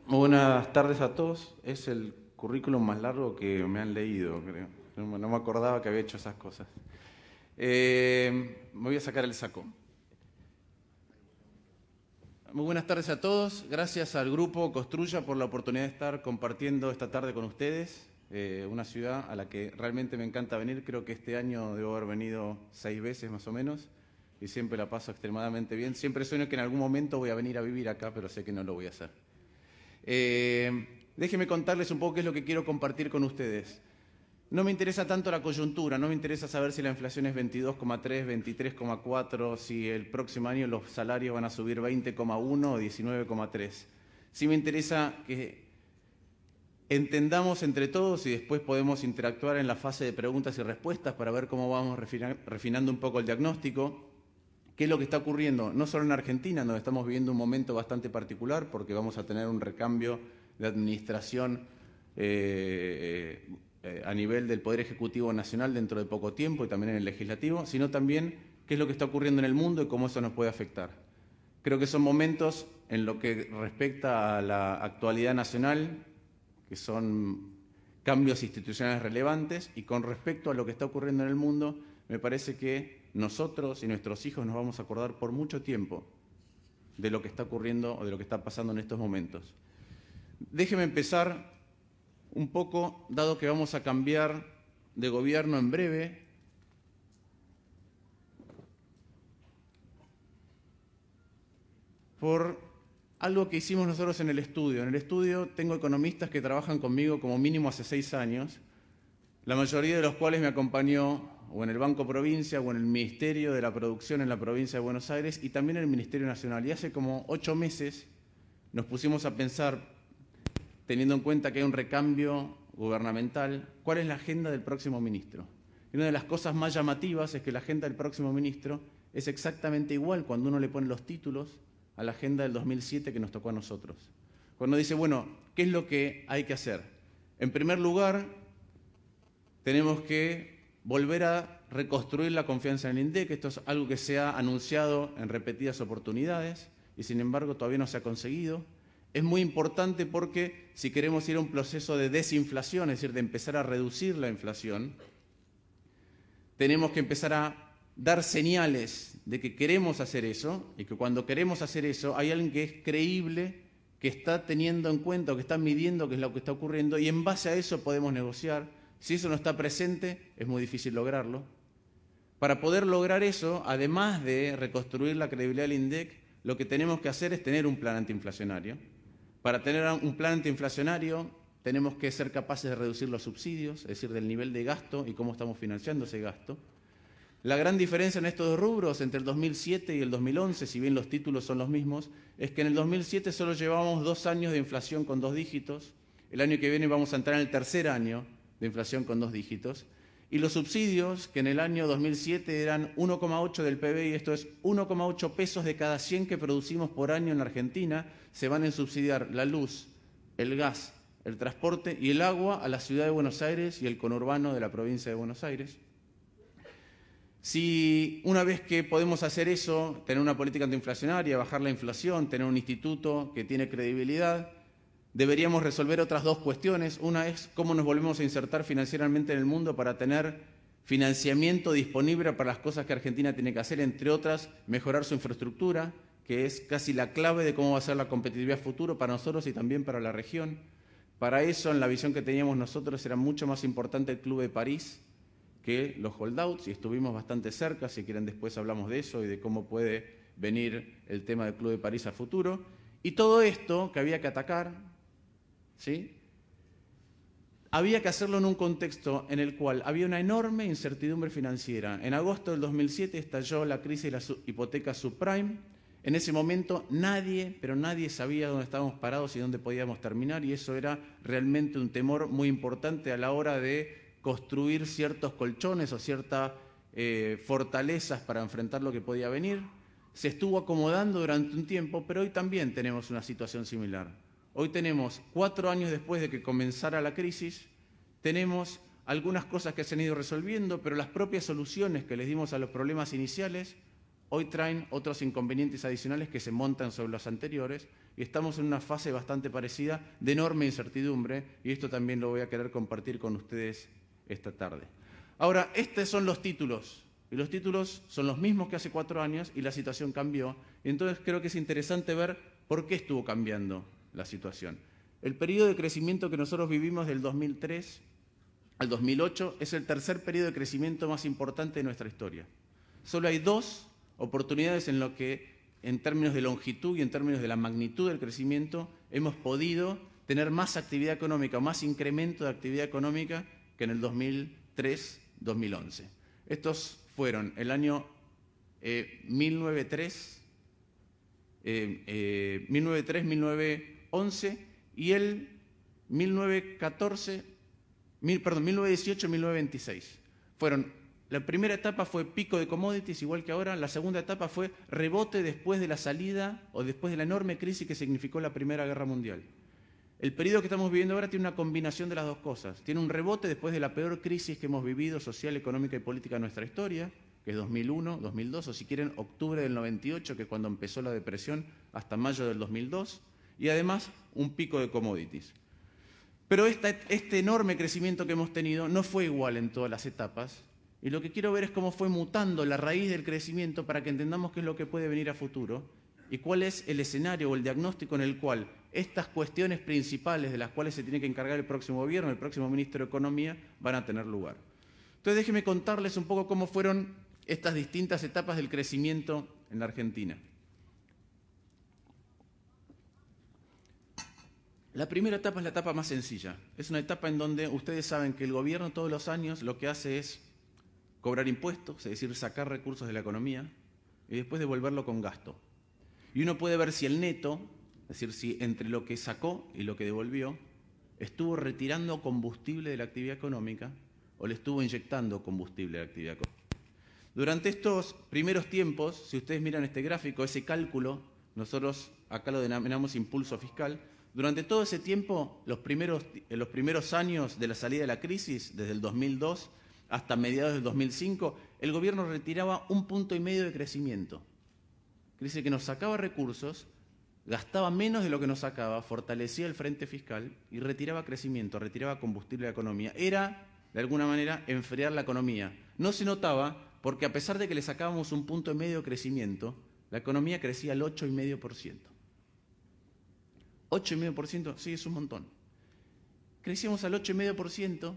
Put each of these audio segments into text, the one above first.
Muy buenas tardes a todos. Es el currículum más largo que me han leído, creo. No me acordaba que había hecho esas cosas. Me voy a sacar el saco. Muy buenas tardes a todos. Gracias al grupo Construya por la oportunidad de estar compartiendo esta tarde con ustedes. Una ciudad a la que realmente me encanta venir. Creo que este año debo haber venido 6 veces más o menos y siempre la paso extremadamente bien. Siempre sueño que en algún momento voy a venir a vivir acá, pero sé que no lo voy a hacer. Déjenme contarles un poco qué es lo que quiero compartir con ustedes. No me interesa tanto la coyuntura, no me interesa saber si la inflación es 22,3, 23,4, si el próximo año los salarios van a subir 20,1 o 19,3. Sí me interesa que entendamos entre todos y después podemos interactuar en la fase de preguntas y respuestas para ver cómo vamos refinando un poco el diagnóstico. ¿Qué es lo que está ocurriendo? No solo en Argentina, donde estamos viviendo un momento bastante particular porque vamos a tener un recambio de administración a nivel del Poder Ejecutivo Nacional dentro de poco tiempo y también en el Legislativo, sino también qué es lo que está ocurriendo en el mundo y cómo eso nos puede afectar. Creo que son momentos en lo que respecta a la actualidad nacional, que son cambios institucionales relevantes, y con respecto a lo que está ocurriendo en el mundo, me parece que nosotros y nuestros hijos nos vamos a acordar por mucho tiempo de lo que está ocurriendo o de lo que está pasando en estos momentos. Déjeme empezar un poco, dado que vamos a cambiar de gobierno en breve, por algo que hicimos nosotros en el estudio. En el estudio tengo economistas que trabajan conmigo como mínimo hace 6 años, la mayoría de los cuales me acompañó o en el Banco Provincia o en el Ministerio de la Producción en la Provincia de Buenos Aires y también en el Ministerio Nacional. Y hace como 8 meses nos pusimos a pensar, teniendo en cuenta que hay un recambio gubernamental, ¿cuál es la agenda del próximo ministro? Y una de las cosas más llamativas es que la agenda del próximo ministro es exactamente igual cuando uno le pone los títulos a la agenda del 2007 que nos tocó a nosotros. Cuando dice, bueno, ¿qué es lo que hay que hacer? En primer lugar, tenemos que volver a reconstruir la confianza en el INDEC. Esto es algo que se ha anunciado en repetidas oportunidades y sin embargo todavía no se ha conseguido. Es muy importante porque si queremos ir a un proceso de desinflación, es decir, de empezar a reducir la inflación, tenemos que empezar a dar señales de que queremos hacer eso y que cuando queremos hacer eso hay alguien que es creíble, que está teniendo en cuenta o que está midiendo qué es lo que está ocurriendo y en base a eso podemos negociar. Si eso no está presente, es muy difícil lograrlo. Para poder lograr eso, además de reconstruir la credibilidad del INDEC, lo que tenemos que hacer es tener un plan antiinflacionario. Para tener un plan antiinflacionario tenemos que ser capaces de reducir los subsidios, es decir, del nivel de gasto y cómo estamos financiando ese gasto. La gran diferencia en estos dos rubros entre el 2007 y el 2011, si bien los títulos son los mismos, es que en el 2007 solo llevábamos 2 años de inflación con 2 dígitos, el año que viene vamos a entrar en el tercer año de inflación con 2 dígitos, y los subsidios, que en el año 2007 eran 1,8 del PBI, esto es 1,8 pesos de cada 100 que producimos por año en la Argentina, se van a subsidiar la luz, el gas, el transporte y el agua a la ciudad de Buenos Aires y el conurbano de la provincia de Buenos Aires. Si una vez que podemos hacer eso, tener una política antiinflacionaria, bajar la inflación, tener un instituto que tiene credibilidad, deberíamos resolver otras 2 cuestiones. Una es cómo nos volvemos a insertar financieramente en el mundo para tener financiamiento disponible para las cosas que Argentina tiene que hacer, entre otras, mejorar su infraestructura, que es casi la clave de cómo va a ser la competitividad futuro para nosotros y también para la región. Para eso, en la visión que teníamos nosotros, era mucho más importante el Club de París que los holdouts, y estuvimos bastante cerca, si quieren después hablamos de eso y de cómo puede venir el tema del Club de París a futuro. Y todo esto que había que atacar, ¿sí?, había que hacerlo en un contexto en el cual había una enorme incertidumbre financiera. En agosto del 2007 estalló la crisis de las hipotecas subprime. En ese momento nadie, pero nadie sabía dónde estábamos parados y dónde podíamos terminar, y eso era realmente un temor muy importante a la hora de construir ciertos colchones o ciertas fortalezas para enfrentar lo que podía venir. Se estuvo acomodando durante un tiempo, pero hoy también tenemos una situación similar. Hoy tenemos, 4 años después de que comenzara la crisis, tenemos algunas cosas que se han ido resolviendo, pero las propias soluciones que les dimos a los problemas iniciales hoy traen otros inconvenientes adicionales que se montan sobre los anteriores y estamos en una fase bastante parecida de enorme incertidumbre y esto también lo voy a querer compartir con ustedes esta tarde. Ahora, estos son los títulos y los títulos son los mismos que hace 4 años y la situación cambió. Entonces creo que es interesante ver por qué estuvo cambiando la situación. El periodo de crecimiento que nosotros vivimos del 2003 al 2008 es el tercer periodo de crecimiento más importante de nuestra historia. Solo hay 2 oportunidades en lo que, en términos de longitud y en términos de la magnitud del crecimiento, hemos podido tener más actividad económica o más incremento de actividad económica que en el 2003-2011. Estos fueron el año 1911 y el 1918-1926. La primera etapa fue pico de commodities, igual que ahora. La segunda etapa fue rebote después de la salida o después de la enorme crisis que significó la Primera Guerra Mundial. El periodo que estamos viviendo ahora tiene una combinación de las dos cosas. Tiene un rebote después de la peor crisis que hemos vivido social, económica y política en nuestra historia, que es 2001, 2002, o si quieren, octubre del 98, que es cuando empezó la depresión, hasta mayo del 2002, y además un pico de commodities. Pero este enorme crecimiento que hemos tenido no fue igual en todas las etapas, y lo que quiero ver es cómo fue mutando la raíz del crecimiento para que entendamos qué es lo que puede venir a futuro y cuál es el escenario o el diagnóstico en el cual estas cuestiones principales de las cuales se tiene que encargar el próximo gobierno, el próximo ministro de Economía, van a tener lugar. Entonces déjenme contarles un poco cómo fueron estas distintas etapas del crecimiento en la Argentina. La primera etapa es la etapa más sencilla. Es una etapa en donde ustedes saben que el gobierno todos los años lo que hace es cobrar impuestos, es decir, sacar recursos de la economía y después devolverlo con gasto. Y uno puede ver si el neto, es decir, si entre lo que sacó y lo que devolvió, estuvo retirando combustible de la actividad económica o le estuvo inyectando combustible a la actividad económica. Durante estos primeros tiempos, si ustedes miran este gráfico, ese cálculo, nosotros acá lo denominamos impulso fiscal, durante todo ese tiempo, los primeros años de la salida de la crisis, desde el 2002 hasta mediados del 2005, el gobierno retiraba 1,5 puntos de crecimiento. Quiere decir que nos sacaba recursos, gastaba menos de lo que nos sacaba, fortalecía el frente fiscal y retiraba crecimiento, retiraba combustible de la economía. Era, de alguna manera, enfriar la economía. No se notaba porque a pesar de que le sacábamos 1,5 puntos de crecimiento, la economía crecía al 8,5%. 8,5%, sí, es un montón. Crecíamos al 8,5%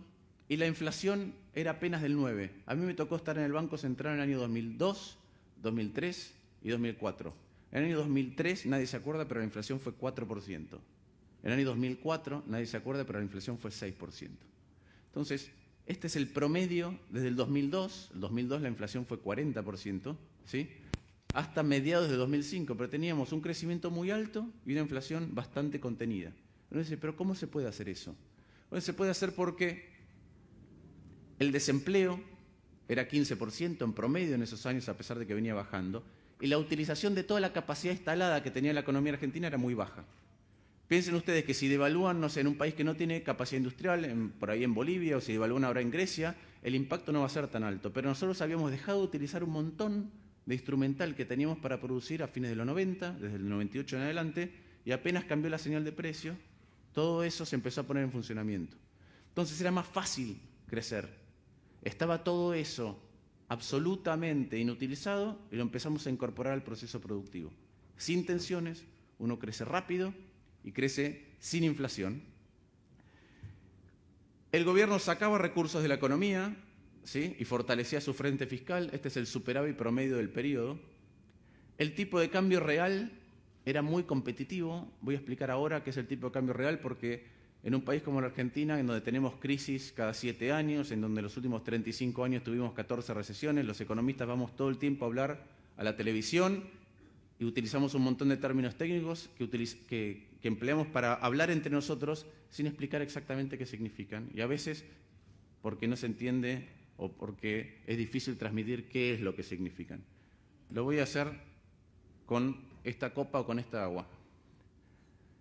y la inflación era apenas del 9%. A mí me tocó estar en el Banco Central en el año 2002, 2003 y 2004. En el año 2003 nadie se acuerda, pero la inflación fue 4%. En el año 2004 nadie se acuerda, pero la inflación fue 6%. Entonces, este es el promedio desde el 2002. En 2002 la inflación fue 40%, ¿sí? Hasta mediados de 2005, pero teníamos un crecimiento muy alto y una inflación bastante contenida. Uno dice, ¿pero cómo se puede hacer eso? Bueno, se puede hacer porque el desempleo era 15% en promedio en esos años, a pesar de que venía bajando, y la utilización de toda la capacidad instalada que tenía la economía argentina era muy baja. Piensen ustedes que si devalúan, no sé, en un país que no tiene capacidad industrial, por ahí en Bolivia, o si devalúan ahora en Grecia, el impacto no va a ser tan alto. Pero nosotros habíamos dejado de utilizar un montón de instrumental que teníamos para producir a fines de los 90, desde el 98 en adelante, y apenas cambió la señal de precio, todo eso se empezó a poner en funcionamiento. Entonces era más fácil crecer. Estaba todo eso absolutamente inutilizado y lo empezamos a incorporar al proceso productivo. Sin tensiones, uno crece rápido y crece sin inflación. El gobierno sacaba recursos de la economía, ¿sí? Y fortalecía su frente fiscal. Este es el superávit promedio del periodo. El tipo de cambio real era muy competitivo. Voy a explicar ahora qué es el tipo de cambio real porque en un país como la Argentina, en donde tenemos crisis cada 7 años, en donde en los últimos 35 años tuvimos 14 recesiones, los economistas vamos todo el tiempo a hablar a la televisión y utilizamos un montón de términos técnicos que empleamos para hablar entre nosotros sin explicar exactamente qué significan. Y a veces porque no se entiende o porque es difícil transmitir qué es lo que significan. Lo voy a hacer con esta copa o con esta agua.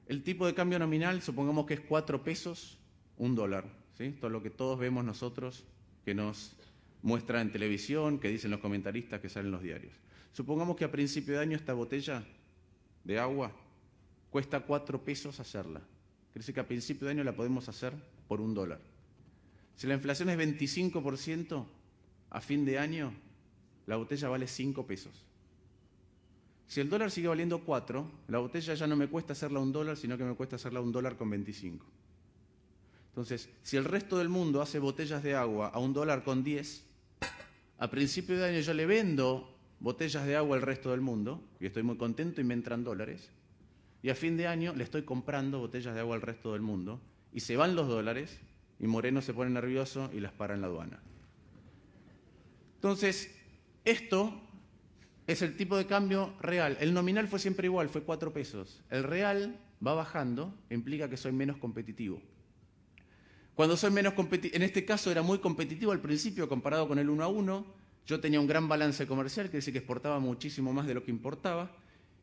El tipo de cambio nominal, supongamos que es 4 pesos, $1, ¿sí? Esto es lo que todos vemos nosotros, que nos muestra en televisión, que dicen los comentaristas, que salen en los diarios. Supongamos que a principio de año esta botella de agua cuesta 4 pesos hacerla. Quiere decir que a principio de año la podemos hacer por $1. Si la inflación es 25%, a fin de año la botella vale 5 pesos. Si el dólar sigue valiendo 4, la botella ya no me cuesta hacerla $1, sino que me cuesta hacerla $1.25. Entonces, si el resto del mundo hace botellas de agua a $1.10, a principio de año yo le vendo botellas de agua al resto del mundo, y estoy muy contento y me entran dólares, y a fin de año le estoy comprando botellas de agua al resto del mundo, y se van los dólares, y Moreno se pone nervioso y las para en la aduana. Entonces, esto es el tipo de cambio real. El nominal fue siempre igual, fue 4 pesos. El real va bajando, implica que soy menos competitivo. Cuando soy menos competitivo, en este caso era muy competitivo al principio comparado con el 1 a 1, yo tenía un gran balance comercial, quiere decir que exportaba muchísimo más de lo que importaba,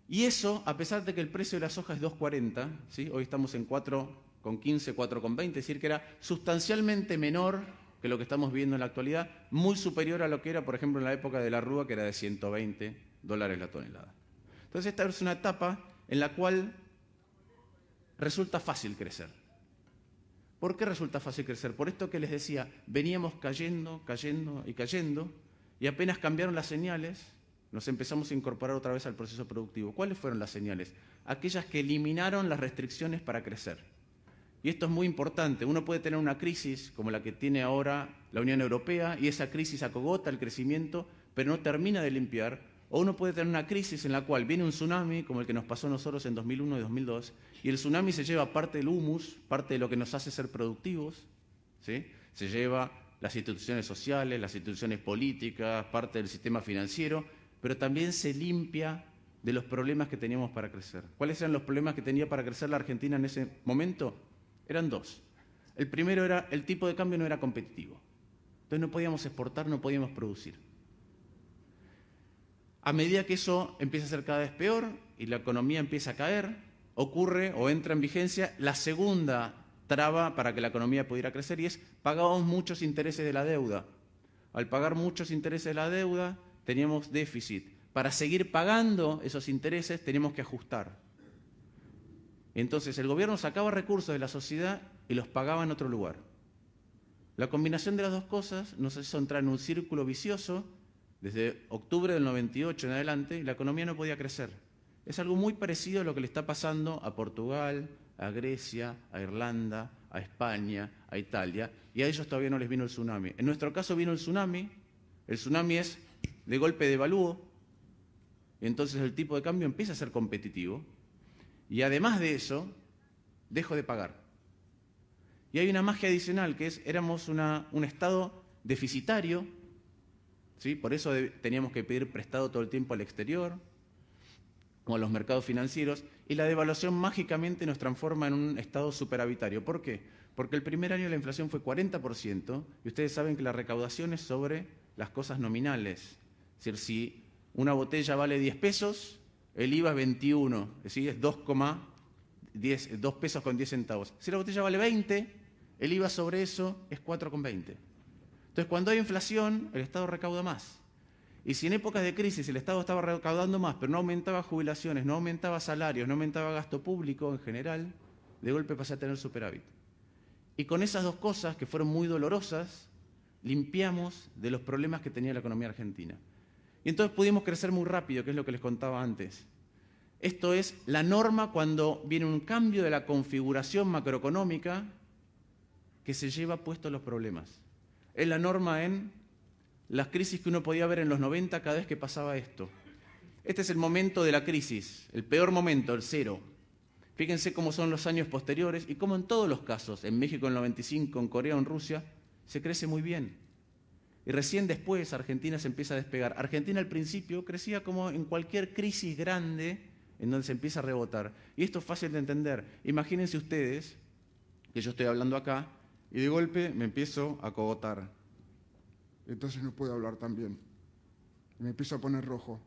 y eso, a pesar de que el precio de la soja es 2.40, ¿sí? Hoy estamos en 4.15, 4.20, es decir, que era sustancialmente menor que lo que estamos viendo en la actualidad, muy superior a lo que era, por ejemplo, en la época de la rúa, que era de $120 la tonelada. Entonces esta es una etapa en la cual resulta fácil crecer. ¿Por qué resulta fácil crecer? Por esto que les decía, veníamos cayendo, y apenas cambiaron las señales, nos empezamos a incorporar otra vez al proceso productivo. ¿Cuáles fueron las señales? Aquellas que eliminaron las restricciones para crecer. Y esto es muy importante. Uno puede tener una crisis como la que tiene ahora la Unión Europea, y esa crisis acogota el crecimiento, pero no termina de limpiar. O uno puede tener una crisis en la cual viene un tsunami, como el que nos pasó a nosotros en 2001 y 2002, y el tsunami se lleva parte del humus, parte de lo que nos hace ser productivos, ¿sí? Se lleva las instituciones sociales, las instituciones políticas, parte del sistema financiero, pero también se limpia de los problemas que teníamos para crecer. ¿Cuáles eran los problemas que tenía para crecer la Argentina en ese momento? Eran dos. El primero era, el tipo de cambio no era competitivo. Entonces no podíamos exportar, no podíamos producir. A medida que eso empieza a ser cada vez peor y la economía empieza a caer, ocurre o entra en vigencia la segunda traba para que la economía pudiera crecer, y es pagábamos muchos intereses de la deuda. Al pagar muchos intereses de la deuda, teníamos déficit. Para seguir pagando esos intereses, teníamos que ajustar. Entonces el gobierno sacaba recursos de la sociedad y los pagaba en otro lugar. La combinación de las dos cosas nos hizo entrar en un círculo vicioso desde octubre del 98 en adelante, y la economía no podía crecer. Es algo muy parecido a lo que le está pasando a Portugal, a Grecia, a Irlanda, a España, a Italia, y a ellos todavía no les vino el tsunami. En nuestro caso vino el tsunami es de golpe devalúo, y entonces el tipo de cambio empieza a ser competitivo, y además de eso, dejo de pagar. Y hay una magia adicional, que es, éramos un Estado deficitario, ¿sí? Por eso teníamos que pedir prestado todo el tiempo al exterior, o a los mercados financieros, y la devaluación mágicamente nos transforma en un Estado superavitario. ¿Por qué? Porque el primer año la inflación fue 40%, y ustedes saben que la recaudación es sobre las cosas nominales. Es decir, si una botella vale 10 pesos, el IVA es 21, es decir, es 2 pesos con 10 centavos. Si la botella vale 20, el IVA sobre eso es 4,20. Entonces, cuando hay inflación, el Estado recauda más. Y si en épocas de crisis el Estado estaba recaudando más, pero no aumentaba jubilaciones, no aumentaba salarios, no aumentaba gasto público en general, de golpe pasé a tener superávit. Y con esas dos cosas, que fueron muy dolorosas, limpiamos de los problemas que tenía la economía argentina. Y entonces pudimos crecer muy rápido, que es lo que les contaba antes. Esto es la norma cuando viene un cambio de la configuración macroeconómica que se lleva puestos los problemas. Es la norma en las crisis que uno podía ver en los 90 cada vez que pasaba esto. Este es el momento de la crisis, el peor momento, el cero. Fíjense cómo son los años posteriores y cómo en todos los casos, en México en el 95, en Corea o en Rusia, se crece muy bien. Y recién después Argentina se empieza a despegar. Argentina al principio crecía como en cualquier crisis grande en donde se empieza a rebotar. Y esto es fácil de entender. Imagínense ustedes que yo estoy hablando acá y de golpe me empiezo a cogotar. Entonces no puedo hablar tan bien. Y me empiezo a poner rojo.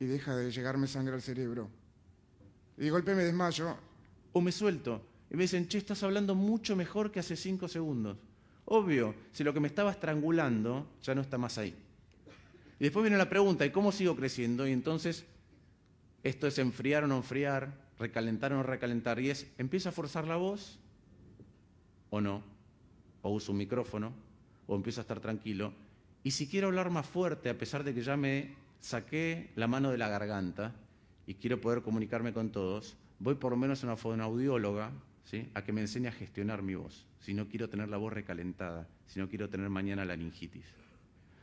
Y deja de llegarme sangre al cerebro. Y de golpe me desmayo. O me suelto. Y me dicen, che, estás hablando mucho mejor que hace 5 segundos. Obvio, si lo que me estaba estrangulando ya no está más ahí. Y después viene la pregunta, ¿y cómo sigo creciendo? Y entonces, esto es enfriar o no enfriar, recalentar o no recalentar, y es, ¿empiezo a forzar la voz o no? O uso un micrófono, o empiezo a estar tranquilo. Y si quiero hablar más fuerte, a pesar de que ya me saqué la mano de la garganta y quiero poder comunicarme con todos, voy por lo menos a una fonoaudióloga, ¿sí?, a que me enseñe a gestionar mi voz, si no quiero tener la voz recalentada, si no quiero tener mañana laringitis.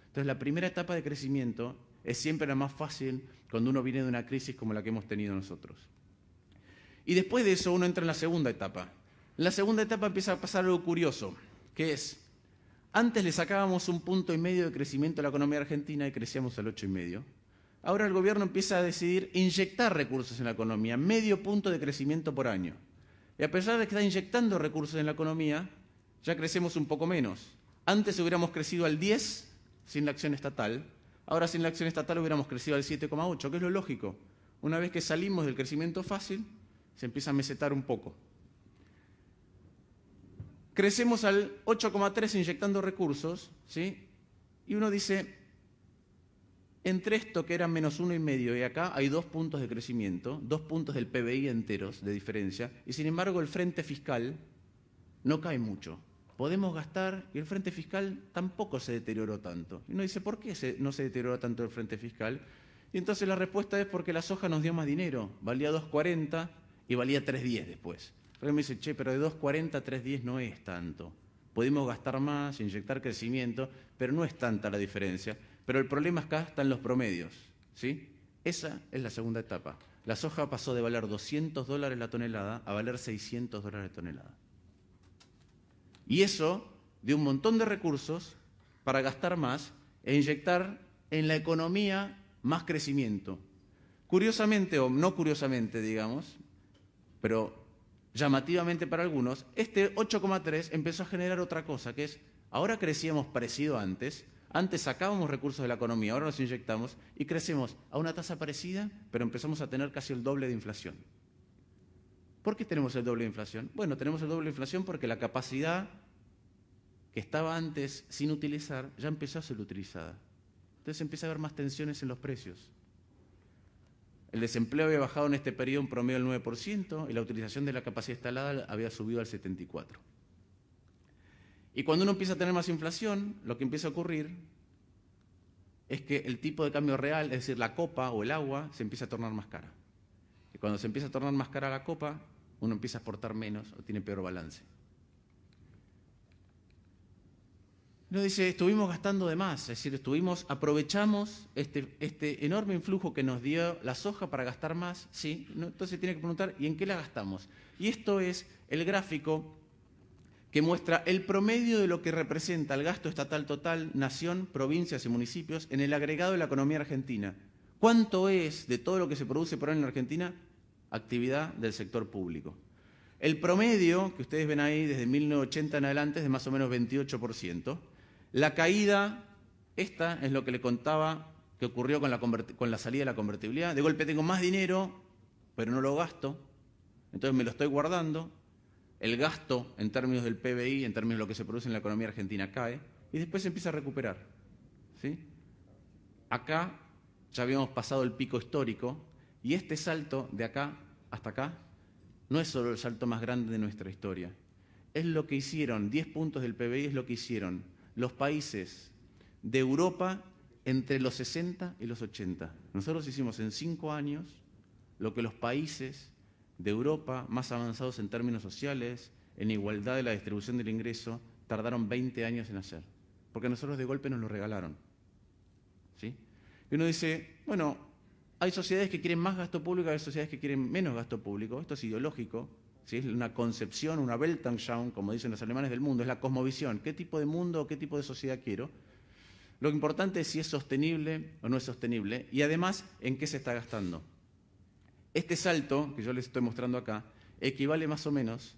Entonces, la primera etapa de crecimiento es siempre la más fácil cuando uno viene de una crisis como la que hemos tenido nosotros. Y después de eso uno entra en la segunda etapa. En la segunda etapa empieza a pasar algo curioso, que es, antes le sacábamos 1,5 puntos de crecimiento a la economía argentina y crecíamos al 8,5. Ahora el gobierno empieza a decidir inyectar recursos en la economía, 0,5 punto de crecimiento por año. Y a pesar de que está inyectando recursos en la economía, ya crecemos un poco menos. Antes hubiéramos crecido al 10 sin la acción estatal, ahora sin la acción estatal hubiéramos crecido al 7,8, que es lo lógico. Una vez que salimos del crecimiento fácil, se empieza a mesetar un poco. Crecemos al 8,3 inyectando recursos, ¿sí? Y uno dice, entre esto que era menos 1,5 y acá hay 2 puntos de crecimiento, 2 puntos del PBI enteros de diferencia, y sin embargo el frente fiscal no cae mucho. Podemos gastar y el frente fiscal tampoco se deterioró tanto. Y uno dice, ¿por qué no se deterioró tanto el frente fiscal? Y entonces la respuesta es porque la soja nos dio más dinero, valía 2,40 y valía 3,10 después. Pero me dice, che, pero de 2,40 a 3,10 no es tanto. Podemos gastar más, inyectar crecimiento, pero no es tanta la diferencia. Pero el problema acá está en los promedios, ¿sí? Esa es la segunda etapa. La soja pasó de valer $200 la tonelada a valer $600 la tonelada. Y eso dio un montón de recursos para gastar más e inyectar en la economía más crecimiento. Curiosamente, o no curiosamente, digamos, pero llamativamente para algunos, este 8,3 empezó a generar otra cosa, que es, ahora crecíamos parecido a antes sacábamos recursos de la economía, ahora los inyectamos y crecemos a una tasa parecida, pero empezamos a tener casi el doble de inflación. ¿Por qué tenemos el doble de inflación? Bueno, tenemos el doble de inflación porque la capacidad que estaba antes sin utilizar ya empezó a ser utilizada. Entonces empieza a haber más tensiones en los precios. El desempleo había bajado en este periodo un promedio del 9% y la utilización de la capacidad instalada había subido al 74%. Y cuando uno empieza a tener más inflación, lo que empieza a ocurrir es que el tipo de cambio real, es decir, la copa o el agua, se empieza a tornar más cara. Y cuando se empieza a tornar más cara la copa, uno empieza a exportar menos o tiene peor balance. Uno dice, estuvimos gastando de más, es decir, aprovechamos este enorme influjo que nos dio la soja para gastar más, ¿sí? Entonces tiene que preguntar, ¿y en qué la gastamos? Y esto es el gráfico que muestra el promedio de lo que representa el gasto estatal total, nación, provincias y municipios en el agregado de la economía argentina. ¿Cuánto es de todo lo que se produce por año en la Argentina? Actividad del sector público. El promedio, que ustedes ven ahí desde 1980 en adelante, es de más o menos 28%. La caída, esta es lo que le contaba que ocurrió con la salida de la convertibilidad. De golpe tengo más dinero, pero no lo gasto, entonces me lo estoy guardando. El gasto en términos del PBI, en términos de lo que se produce en la economía argentina, cae y después se empieza a recuperar, ¿sí? Acá ya habíamos pasado el pico histórico y este salto de acá hasta acá no es solo el salto más grande de nuestra historia. Es lo que hicieron, 10 puntos del PBI es lo que hicieron los países de Europa entre los 60 y los 80. Nosotros hicimos en 5 años lo que los países de Europa más avanzados en términos sociales, en igualdad de la distribución del ingreso, tardaron 20 años en hacer. Porque nosotros de golpe nos lo regalaron, ¿sí? Y uno dice, bueno, hay sociedades que quieren más gasto público, hay sociedades que quieren menos gasto público. Esto es ideológico, ¿sí? Es una concepción, una Weltanschauung, como dicen los alemanes del mundo, es la cosmovisión. ¿Qué tipo de mundo, qué tipo de sociedad quiero? Lo importante es si es sostenible o no es sostenible y además en qué se está gastando. Este salto, que yo les estoy mostrando acá, equivale más o menos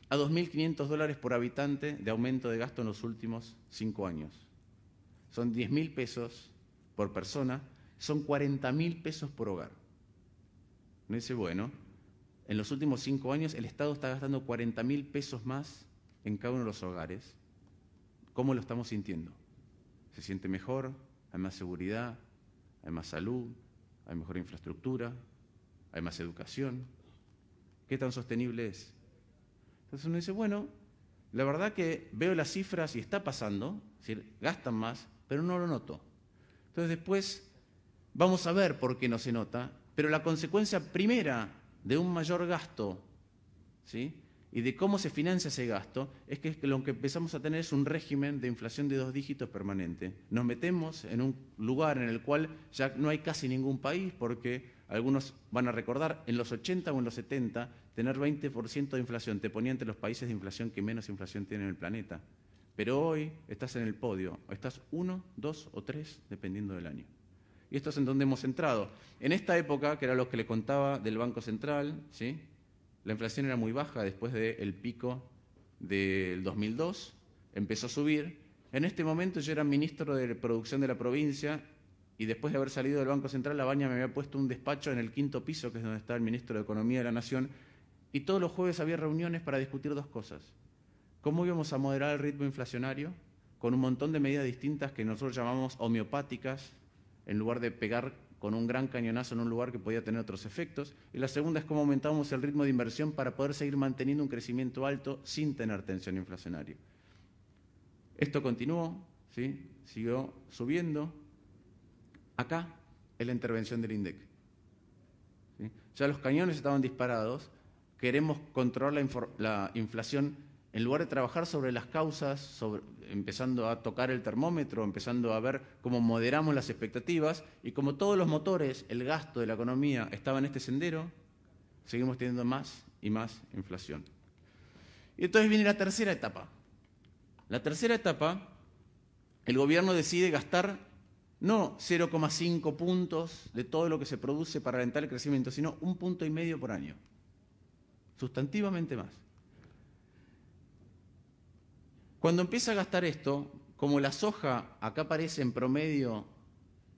a $2.500 por habitante de aumento de gasto en los últimos 5 años. Son 10.000 pesos por persona, son 40.000 pesos por hogar. Me dice, bueno, en los últimos 5 años el Estado está gastando 40.000 pesos más en cada uno de los hogares. ¿Cómo lo estamos sintiendo? ¿Se siente mejor? hay más seguridad, hay más salud, hay mejor infraestructura, hay más educación. ¿Qué tan sostenible es? Entonces uno dice, bueno, la verdad que veo las cifras y está pasando, es decir, gastan más, pero no lo noto. Entonces después vamos a ver por qué no se nota, pero la consecuencia primera de un mayor gasto, ¿sí?, y de cómo se financia ese gasto, es que lo que empezamos a tener es un régimen de inflación de 2 dígitos permanente. Nos metemos en un lugar en el cual ya no hay casi ningún país, porque algunos van a recordar, en los 80 o en los 70, tener 20% de inflación te ponía entre los países de inflación que menos inflación tienen en el planeta. Pero hoy estás en el podio, estás 1, 2 o 3, dependiendo del año. Y esto es en donde hemos entrado. En esta época, que era lo que le contaba del Banco Central, ¿sí?, la inflación era muy baja después del pico del 2002, empezó a subir. En este momento yo era ministro de producción de la provincia y después de haber salido del Banco Central, la Baña me había puesto un despacho en el 5º piso, que es donde está el ministro de Economía de la Nación, y todos los jueves había reuniones para discutir 2 cosas. ¿Cómo íbamos a moderar el ritmo inflacionario? Con un montón de medidas distintas que nosotros llamamos homeopáticas, en lugar de pegar con un gran cañonazo en un lugar que podía tener otros efectos. Y la segunda es cómo aumentábamos el ritmo de inversión para poder seguir manteniendo un crecimiento alto sin tener tensión inflacionaria. Esto continuó, ¿sí?, siguió subiendo. Acá es la intervención del INDEC, ¿sí? Ya los cañones estaban disparados, queremos controlar la inflación en lugar de trabajar sobre las causas, empezando a tocar el termómetro, empezando a ver cómo moderamos las expectativas, y como todos los motores, el gasto de la economía estaba en este sendero, seguimos teniendo más y más inflación. Y entonces viene la tercera etapa. La tercera etapa, el gobierno decide gastar no 0,5 puntos de todo lo que se produce para alentar el crecimiento, sino 1,5 puntos por año, sustantivamente más. Cuando empieza a gastar esto, como la soja acá aparece en promedio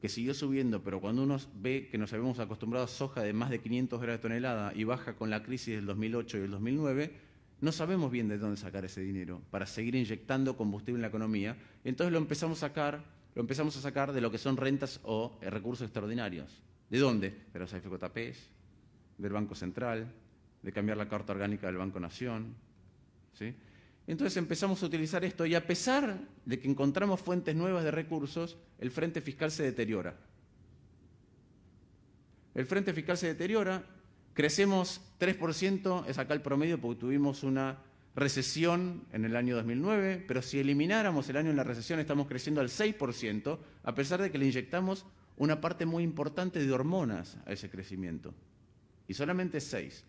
que siguió subiendo, pero cuando uno ve que nos habíamos acostumbrado a soja de más de 500 dólares tonelada y baja con la crisis del 2008 y el 2009, no sabemos bien de dónde sacar ese dinero para seguir inyectando combustible en la economía. Entonces lo empezamos a sacar de lo que son rentas o recursos extraordinarios. ¿De dónde? De los AFJPs, del Banco Central, de cambiar la Carta Orgánica del Banco Nación, ¿sí? Entonces empezamos a utilizar esto y a pesar de que encontramos fuentes nuevas de recursos, el frente fiscal se deteriora. El frente fiscal se deteriora, crecemos 3%, es acá el promedio porque tuvimos una recesión en el año 2009, pero si elimináramos el año en la recesión estamos creciendo al 6%, a pesar de que le inyectamos una parte muy importante de hormonas a ese crecimiento. Y solamente 6.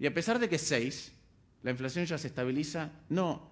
Y a pesar de que 6, la inflación ya se estabiliza, no